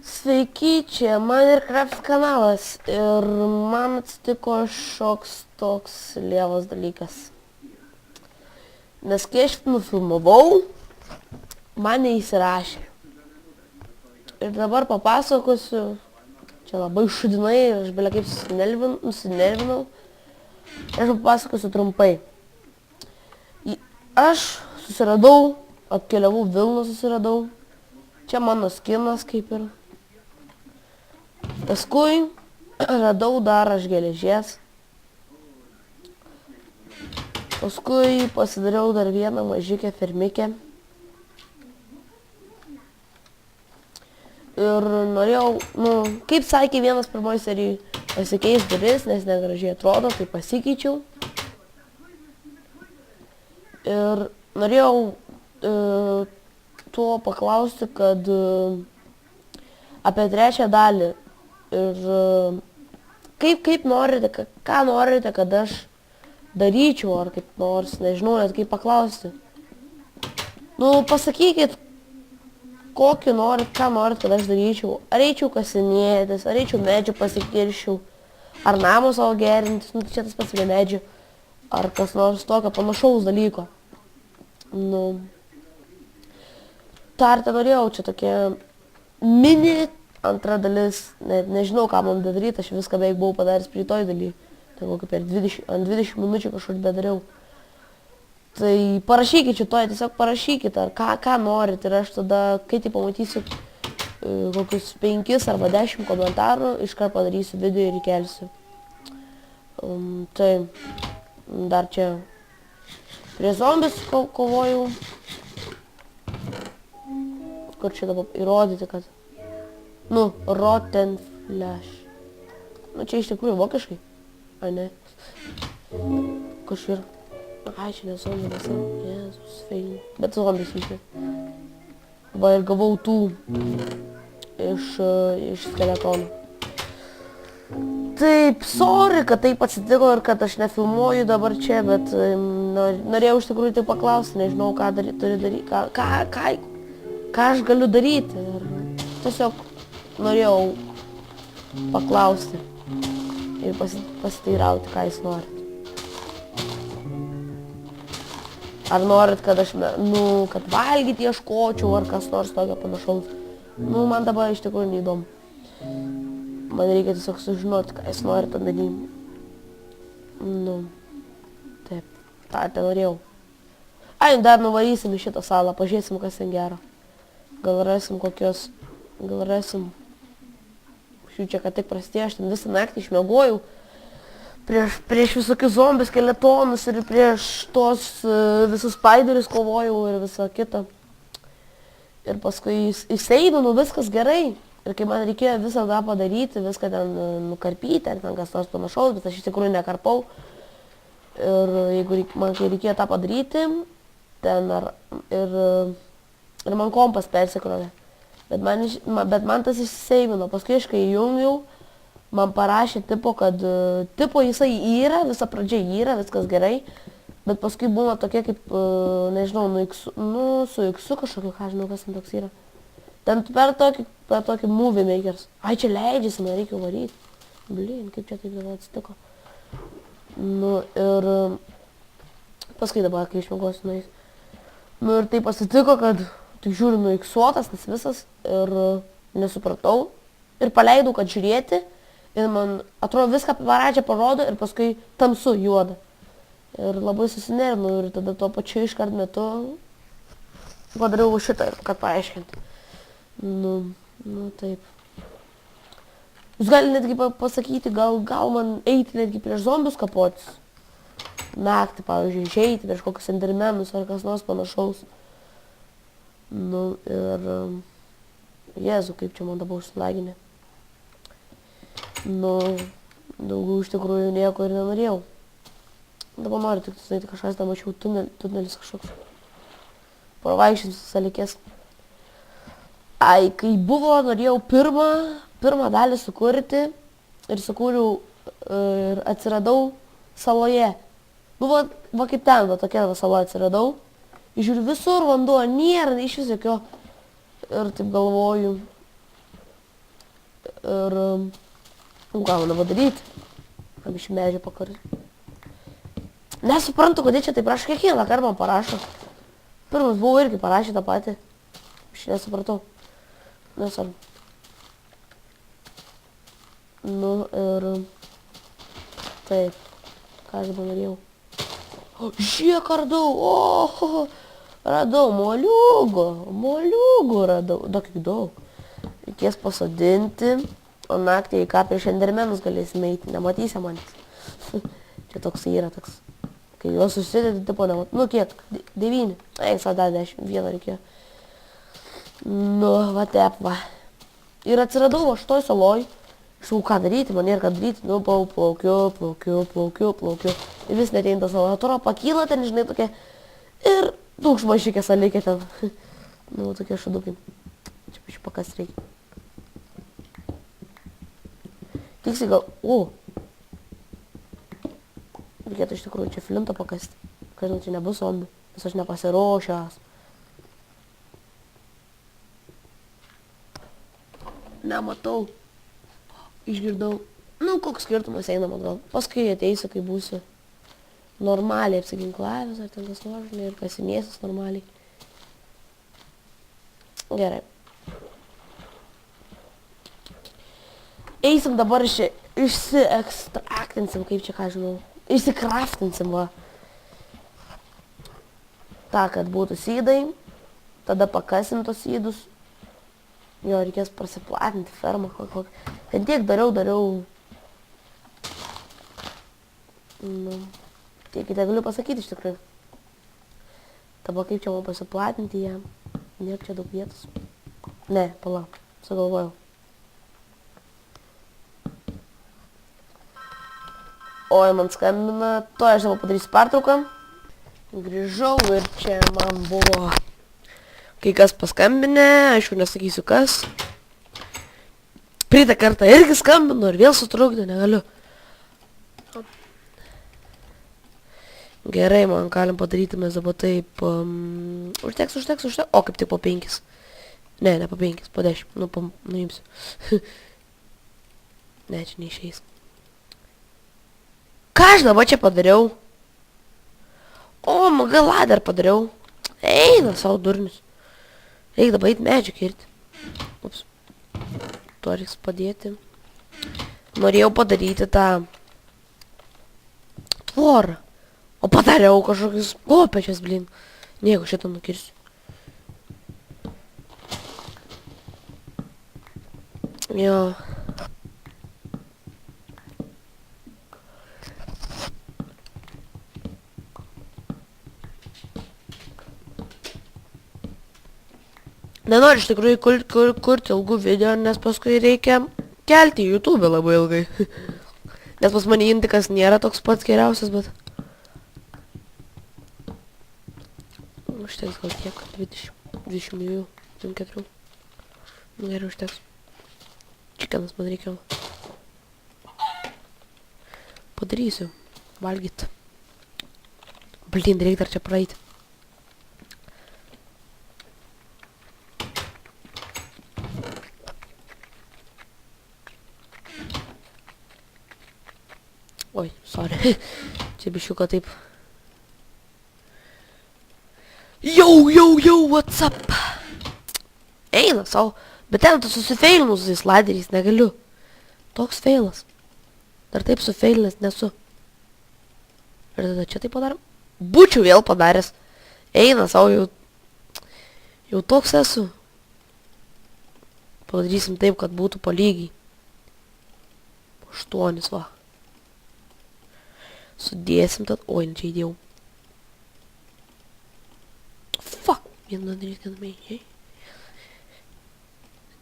Sveiki, čia Minecraft kanalas ir man atsitiko šoks toks lievas dalykas. Nes kai aš nufilmavau, man neįsirašė. Ir dabar papasakosiu, čia labai šudinai ir aš belia kaip nusinervinau. Aš papasakosiu trumpai. Aš susiradau, atkeliavau Vilną susiradau. Čia mano skinas kaip ir. Paskui radau dar aš geležies. Paskui pasidariau dar vieną mažikę fermikę. Ir norėjau, kaip sakė vienas pirmoji serijai, pasikeis duris, nes negražiai atrodo, tai pasikeičiau. Ir norėjau tuo paklausti, kad apie trečią dalį. Ir kaip norite, ką norite, kad aš daryčiau, ar kaip nors, nežinau, net kaip paklausti. Pasakykit, kokį norit, ką norit, kad aš daryčiau. Ar eičiau kasinėtis, ar eičiau medžių pasikirščiau, ar namą savo gerintis, čia tas pats prie medžių, ar kas nors tokio panašaus dalyko. Tą ir norėjau, čia tokia mini antra dalis, nežinau, ką man daryti, aš viską beveik buvau padaręs prie toj daly. Tai kokį per 20 minučių kažkur bedariau. Tai parašykit šitoje, tiesiog parašykit, ar ką norit. Ir aš tada, kai tai pamatysiu kokius 5 arba 10 komentarų, iškart padarysiu video ir įkelsiu. Tai dar čia prie zombius kovojau. Kur čia dabar įrodyti, kad Rotten Flash. Čia iš tikrųjų vokiškai. Ar ne? Kažkur. Ai, čia nezombis. Jėzus, feilin. Bet zombis išė. Va ir gavau tų iš skeletonų. Taip, sorry, kad taip atsitiko ir kad aš nefilmuoju dabar čia, bet norėjau iš tikrųjų tai paklausti, nežinau, ką turiu daryti, ką aš galiu daryti. Ir tiesiog norėjau paklausti ir pasiteirauti, ką jūs norit. Ar norit, kad aš, kad valgyti ieškočiau, ar kas nors tokio panašaus. Man dabar iš tikrųjų neįdomu. Man reikia tiesiog sužinoti, ką jūs norit daryti. Taip, tą norėjau. Ai, dar nuvarysim į šitą salą, pažiūrėsim, kas ten gero. Gal rasim čia, kad tik prasidėjo, aš ten visą naktį išmiegojau prieš visokius zombius, skeletonus ir prieš tos visus spaiderius kovojau ir visą kitą. Ir paskui įseidinu, viskas gerai. Ir kai man reikėjo visą tą padaryti, viską ten nukarpyti, ar ten kas nors panašaus, bet aš iš tikrųjų nekarpau. Ir jeigu man reikėjo tą padaryti, ir man kompas persikrovė. Bet man tas išsiseivino. Paskui aš kai įjungiau, man parašė tipo, kad jisai yra, visa pradžia yra, viskas gerai. Bet paskui būna tokie kaip, nežinau, su X-u kažkokiu, ką žinau, kas ten toks yra. Ten per tokį movie makers. Ai, čia leidžiasi, man reikia varyti. Blin, kaip čia taip dabar atsitiko. Ir paskui dabar, kai išmiegosiu nueis. Ir taip atsitiko, kad tik žiūriu nuiksuotas tas visas ir nesupratau. Ir paleidau, kad žiūrėti. Ir man atrodo viską pradžią parodo ir paskui tamsu juoda. Ir labai susinervinau ir tada tuo pačiu iškart metu padariau šitą, kad paaiškinti. Taip. Jūs galite netgi pasakyti, gal man eiti netgi prieš zombius kapotis. Naktį, pavyzdžiui, išeiti prieš kokius endermenus ar kas nors panašaus. Ir Jėzu, kaip čia man dabar užsilaginė. Daugiau iš tikrųjų nieko ir nenorėjau. Dabar noriu tik sudaryti kažkas, dar mačiau tunelis kažkoks. Pravaikščius visas alikės. Ai, kai buvo, norėjau pirmą dalį sukurti ir sukūriau ir atsiradau saloje. Va kaip ten, va tokia sala atsiradau. Žiūriu, visur vanduo, nėra iš vis jokio. Ir taip galvoju, Ir... ką man padaryti? Kam iš medžio pakarti? Nesuprantu, kodėl čia taip rašo, kiekvieną kartą man parašo. Pirmas buvo irgi parašė tą patį. Aš nesupratau. Nesvarbu. Nu ir... Taip. Ką aš dabar norėjau? Žiūrėk, radau. O, radau moliūgų radau. Daug kiek daug. Reikės pasodinti. O naktį į ką prieš endermenus galėsime eiti. Nematysi manęs. Čia toks yra toks. Kai juos susidėti, tipo nemat. Nu kiek? 9. Eik, sada 10. Vieną reikėjo. Nu, va tep, va. Ir atsiradau va šitoj saloj. Šau, ką daryti, man nėra ką daryti. Nu, plaukiu. Ir vis netein tą salą. Atrodo, pakyla ten, žinai, tokia. Ir daug šmašykė salikė ten. Nu, tokie šadukai. Čia piši pakas reikia. Tiksi gal... O! Reikėtų iš tikrųjų čia flintą pakasti. Kad žinau, čia nebus zombių. Nes aš nepasiruošęs. Nematau. Išgirdau. Nu, koks skirtumas eina, man gal. Paskui ateisiu, kai būsiu normaliai apsiginklavęs, ar ten kas nors, ir kasinėsis normaliai. Gerai. Eisim dabar išsiekstraktinsim, kaip čia ką žinau. Išsikraftinsim, va. Ta, kad būtų sydai. Tada pakasim tos sydus. Jo, reikės prasiplatinti fermą. Ten tiek dariau. Nu, tiek galiu pasakyti iš tikrųjų. Tada kaip čia man prasiplatinti ją. Nėra čia daug vietos. Ne, pala, sugalvojau. Oi, man skambina. To aš dabar padarysiu pertrauką. Grįžau ir čia man buvo kai kas paskambinę. Aišku, nesakysiu kas. Praeitą kartą irgi skambino ir vėl sutrukdė, negaliu. Gerai, man galim padaryti mes dabar taip. Užteks. O, kaip tik po 5. Ne po 5, po 10. Nu, nuimsiu. Ne, čia neišeis. Ką aš dabar čia padariau? O, gal dar padariau. Eina savo durnius. Reikia dabar eiti medžių kirti. Ups. Tuo reiks padėti. Norėjau padaryti tą tvorą. O padariau kažkokius kopėčias, blin. Nieko šitą nukirsiu. Jo. Nenoriu iš tikrųjų kurti ilgų video, nes paskui reikia kelti į YouTube labai ilgai. Nes pas mane intikas nėra toks pats geriausias, bet... Užteks gal tiek, 22, 24. Nu gerai, užteks. Čikenas man reikėjo. Padarysiu. Valgyt. Blin, reikia dar čia praeiti. Oi, sorry. Čia biščiuką taip. Jau, what's up? Eina savo. Bet ten tu susifeilinus su tais laderiais, negaliu. Toks feilas. Dar taip sufeilinęs nesu. Ir tada čia taip padarom. Būčiau vėl padaręs. Eina savo, jau toks esu. Padarysim taip, kad būtų po lygiai. 8, va. Sudėsim tad... Oi, čia įdėjau. Fuck. 1, 2, 3, 4, 5.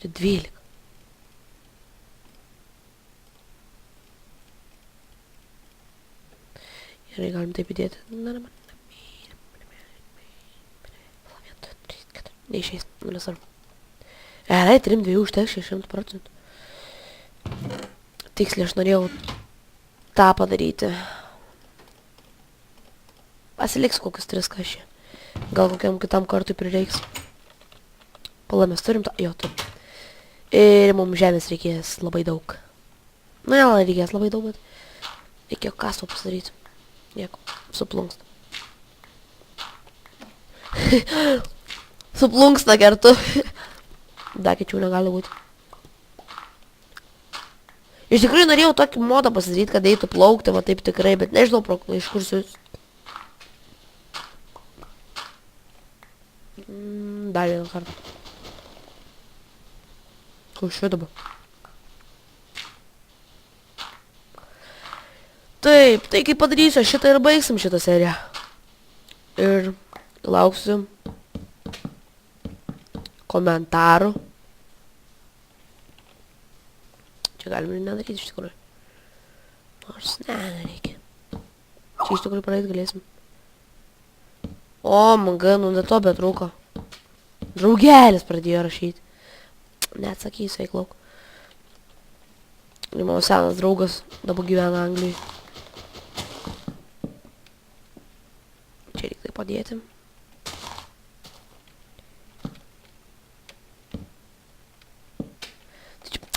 Čia 12. Gerai, galim taip įdėti. Neišeis, nesvarbu. Gerai, 3, 2 užteks 600%. Tiksliai, aš norėjau tą padaryti. Pasiliks kokius 3 kažį. Gal kokiam kitam kartui prireiks. Pala, mes turim tą... Jo, turim. Ir mums žemės reikės labai daug. Nu, reikės labai daug, bet reikėjo kasto pasidaryti. Nieko, suplunks. Suplunksna kartu. Dar kičiau negali būti. Iš tikrųjų norėjau tokį modą pasidaryti, kad eitų plaukti, va taip tikrai, bet nežinau, iš kur siūs. Dar vieną kartą. Kur šiuo dabar? Taip, tai kaip padarysiu, šitą ir baigsim šitą seriją. Ir lauksiu komentarų. Čia galime ir nedaryti iš tikrųjų. Nors nereikia. Čia iš tikrųjų praeit galėsim. O, manga, nu ne to betrūko. Draugelis pradėjo rašyti. Neatsakysiu, eik lauk. Ir mano senas draugas dabar gyvena Anglijai. Čia reikia tai padėti.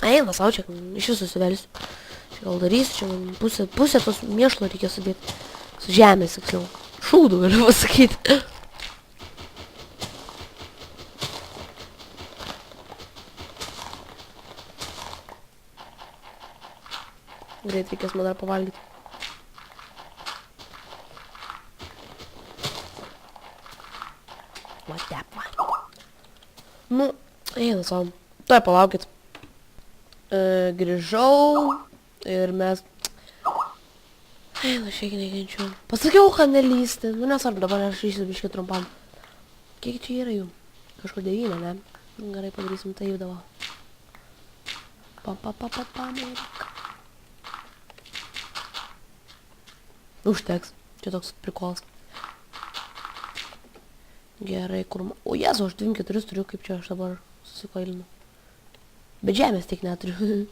Eina savo čia, iš viso suvelsiu. Čia gal darysiu, čia pusę tos mėšlo reikia sudėti. Su žemės, tiksliau. Šūdų galiu pasakyti. Greit reikės man dar pavalgyti. Nu, eina savo. Tuoj palaukit. Grįžau ir mes... Eina, šiek nekenčiu. Pasakiau, kad nelysti. Nu, nesvarbu, dabar aš išsibiškiu trumpam. Kiek čia yra jų? Kažkur 9, ne? Gerai, padarysim tai jau dabar. Užteks. Čia toks prikolas. Gerai, kur... O, jezu, aš 2-4 turiu, kaip čia aš dabar susikoilinu. Bet žemės tik neturiu.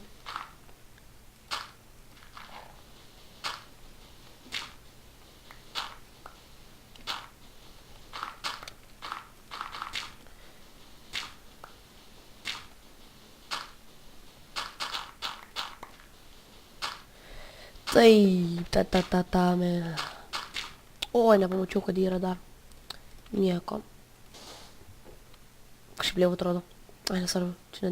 Taip, O, nepamačiau, kad yra dar. Nieko. Kažkaip liau atrodo. Ai, nesvarbu, čia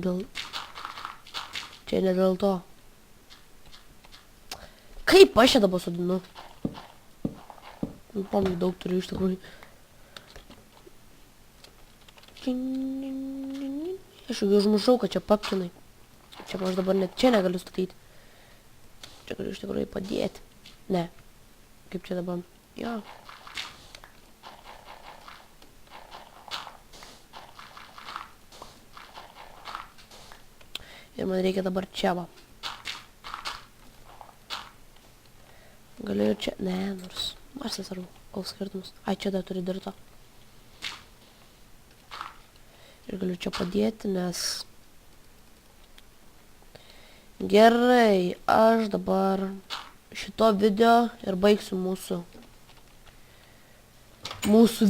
ne dėl to. Kaip aš čia dabar sodinu? Nu, pamai daug turiu iš tikrųjų. Aš jau užmušau, kad čia papkinai. Čia aš dabar net čia negaliu statyti. Čia galiu iš tikrųjų padėti. Ne. Kaip čia dabar? Jo. Ir man reikia dabar čia va. Galiu ir čia... Ne, nors... Aš nesvarbu, koks skirtumas. Ai, čia dar turi dirto. Ir galiu čia padėti, nes... Gerai, aš dabar šito video ir baigsiu mūsų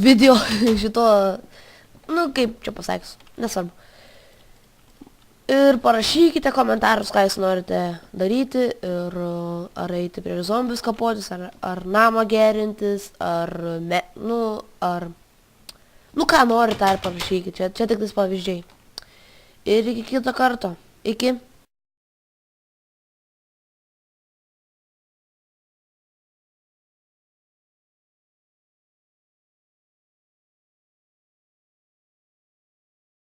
video šito... Nu, kaip čia pasakysiu, nesvarbu. Ir parašykite komentarus, ką jūs norite daryti ir ar eiti prie zombius kapotis, ar namą gerintis, ar ką norite, ar parašykite, čia tik tais pavyzdžiai. Ir iki kito karto. Iki.